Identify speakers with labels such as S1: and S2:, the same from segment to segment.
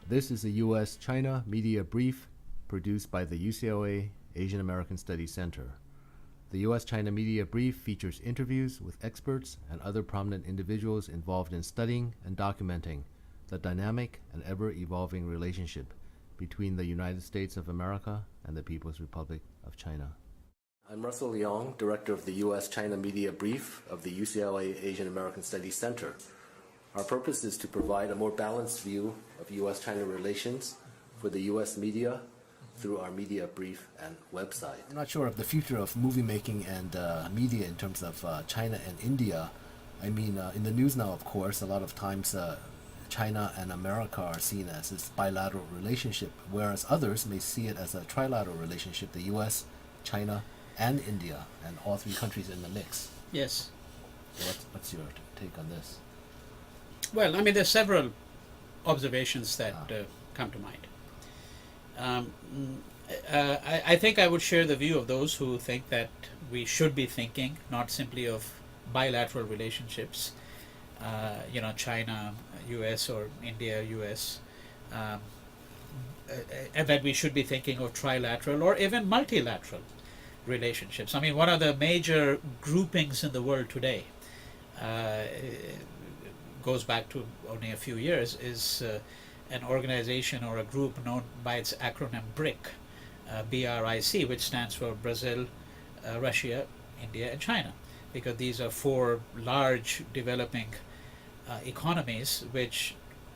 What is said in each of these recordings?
S1: This is a U.S.-China Media Brief produced by the UCLA Asian American Studies Center. The U.S.-China Media Brief features interviews with experts and other prominent individuals involved in studying and documenting the dynamic and ever-evolving relationship between the United States of America and the People's Republic of China. I'm Russell Leong, Director of the U.S.-China Media Brief of the UCLA Asian American Studies Center. Our purpose is to provide a more balanced view of U.S.-China relations for the U.S. media through our media brief and website. I'm not sure of the future of movie making and media in terms of China and India. I mean, in the news now, of course, a lot of times China and America are seen as this bilateral relationship, whereas others may see it as a trilateral relationship, the U.S., China, and India, and all three countries in the mix.
S2: Yes.
S1: What's your take on this?
S2: Well, I mean, there's several observations that come to mind. I think I would share the view of those who think that we should be thinking not simply of bilateral relationships, China, US, or India, US, and that we should be thinking of trilateral or even multilateral relationships. I mean, one of the major groupings in the world today goes back to only a few years, is an organization or a group known by its acronym BRIC, B-R-I-C, which stands for Brazil, Russia, India, and China, because these are four large developing economies which,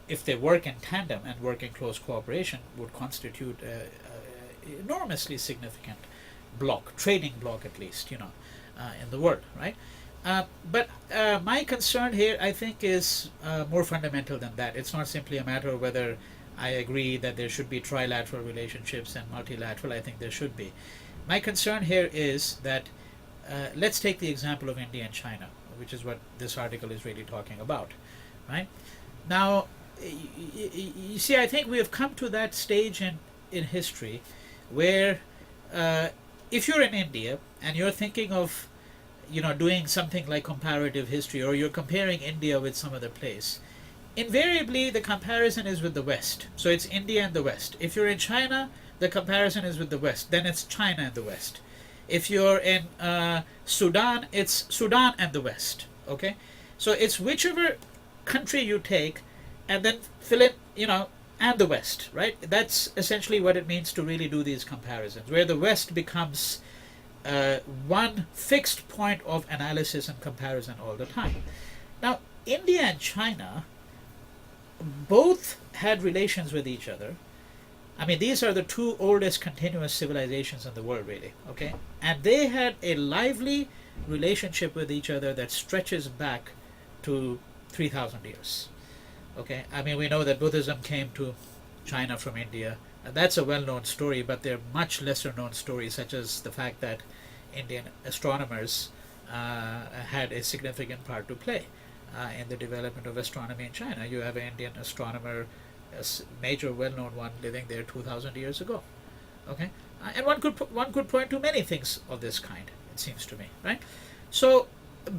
S2: if they work in tandem and work in close cooperation, would constitute an enormously significant bloc, trading bloc at least, in the world, right? But my concern here, I think, is more fundamental than that. It's not simply a matter of whether I agree that there should be trilateral relationships and multilateral. I think there should be. My concern here is that let's take the example of India and China, which is what this article is really talking about, right? Now, you see, I think we have come to that stage in history where if you're in India and you're thinking of doing something like comparative history, or you're comparing India with some other place, invariably the comparison is with the West. So it's India and the West. If you're in China, the comparison is with the West. Then it's China and the West. If you're in Sudan, it's Sudan and the West. Okay? So it's whichever country you take and then fill it, and the West, right? That's essentially what it means to really do these comparisons, where the West becomes one fixed point of analysis and comparison all the time. Now, India and China both had relations with each other. I mean, these are the two oldest continuous civilizations in the world, really, okay? And they had a lively relationship with each other that stretches back to 3,000 years, okay? I mean, we know that Buddhism came to China from India. That's a well-known story, but there are much lesser-known stories, such as the fact that Indian astronomers had a significant part to play in the development of astronomy in China. You have an Indian astronomer, a major well-known one, living there 2,000 years ago. Okay, and one could point to many things of this kind, it seems to me, right? So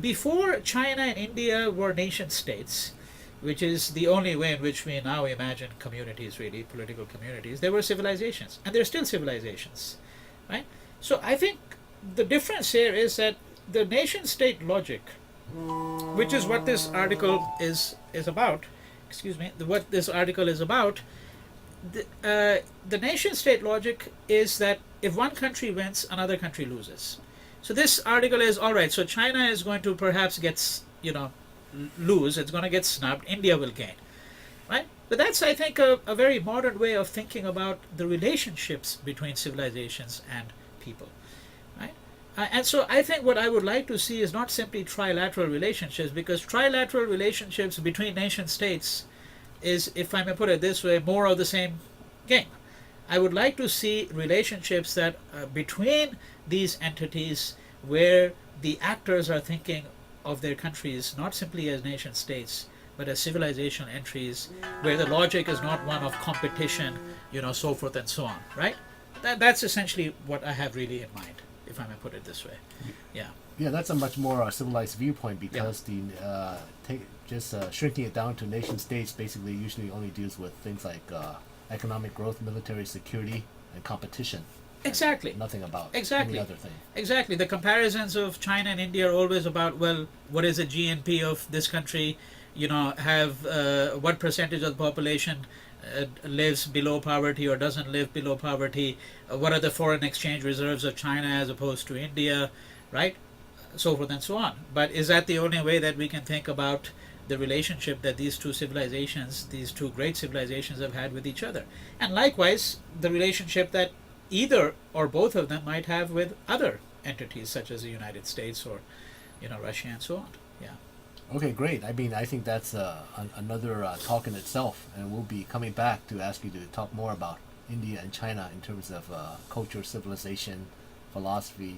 S2: before China and India were nation states, which is the only way in which we now imagine communities, really, political communities, there were civilizations, and there are still civilizations, right? So I think the difference here is that the nation-state logic, which is what this article is about, what this article is about, the nation-state logic is that if one country wins, another country loses. So this article is, all right, so China is going to perhaps lose, it's going to get snubbed, India will gain, right? But that's, I think, a very modern way of thinking about the relationships between civilizations and people, right? And so I think what I would like to see is not simply trilateral relationships, because trilateral relationships between nation states is, if I may put it this way, more of the same game. I would like to see relationships that between these entities where the actors are thinking of their countries not simply as nation states, but as civilization entries, where the logic is not one of competition, so forth and so on, right? That's essentially what I have really in mind. if I may put it this way. Yeah.
S1: Yeah, that's a much more civilized viewpoint because shrinking it down to nation states basically usually only deals with things like economic growth, military security, and competition.
S2: Exactly.
S1: Nothing about
S2: Exactly.
S1: any other thing.
S2: Exactly. The comparisons of China and India are always about, well, what is the GNP of this country? Have what percentage of the population lives below poverty or doesn't live below poverty? What are the foreign exchange reserves of China as opposed to India, right? So forth and so on. But is that the only way that we can think about the relationship that these two civilizations, these two great civilizations, have had with each other? And likewise, the relationship that either or both of them might have with other entities such as the United States or Russia and so on. Yeah.
S1: Okay, great. I mean, I think that's another talk in itself, and we'll be coming back to ask you to talk more about India and China in terms of culture, civilization, philosophy,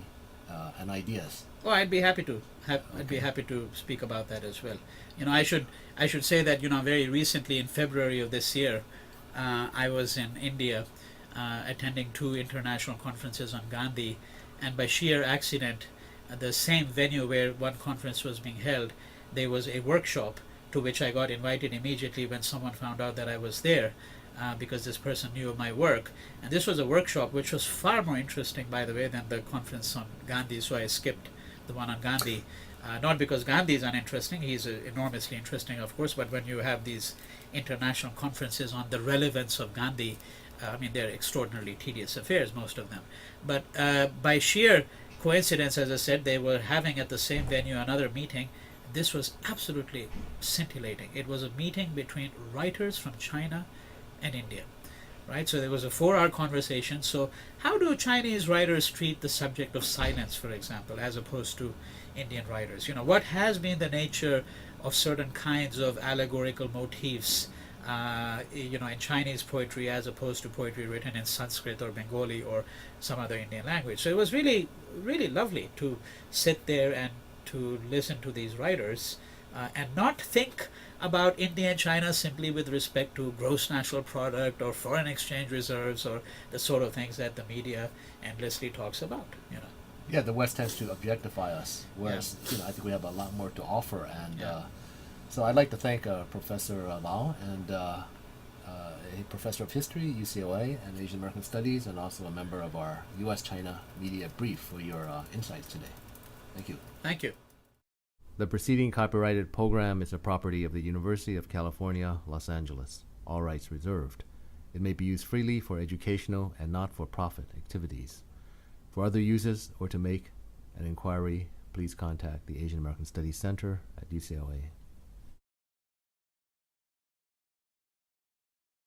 S1: and ideas.
S2: Oh, I'd be happy to. I'd be happy to speak about that as well. I should say that very recently in February of this year, I was in India attending 2 international conferences on Gandhi, and by sheer accident, the same venue where one conference was being held, there was a workshop to which I got invited immediately when someone found out that I was there, because this person knew of my work. And this was a workshop which was far more interesting, by the way, than the conference on Gandhi, so I skipped the one on Gandhi. Not because Gandhi is uninteresting, he's enormously interesting, of course, but when you have these international conferences on the relevance of Gandhi, they're extraordinarily tedious affairs, most of them. But by sheer coincidence, as I said, they were having at the same venue another meeting. This was absolutely scintillating. It was a meeting between writers from China and India, right? So there was a 4-hour conversation. So how do Chinese writers treat the subject of silence, for example, as opposed to Indian writers? What has been the nature of certain kinds of allegorical motifs in Chinese poetry as opposed to poetry written in Sanskrit or Bengali or some other Indian language? So it was really, really lovely to sit there and to listen to these writers and not think about India and China simply with respect to gross national product or foreign exchange reserves or the sort of things that the media endlessly talks about.
S1: Yeah, the West tends to objectify us, whereas I think we have a lot more to offer. And so I'd like to thank Professor Lal and a professor of history, UCLA, and Asian American Studies, and also a member of our U.S.-China Media Brief for your insights today. Thank you.
S2: Thank you.
S1: The preceding copyrighted program is a property of the University of California, Los Angeles. All rights reserved. It may be used freely for educational and not-for-profit activities. For other uses or to make an inquiry, please contact the Asian American Studies Center at UCLA.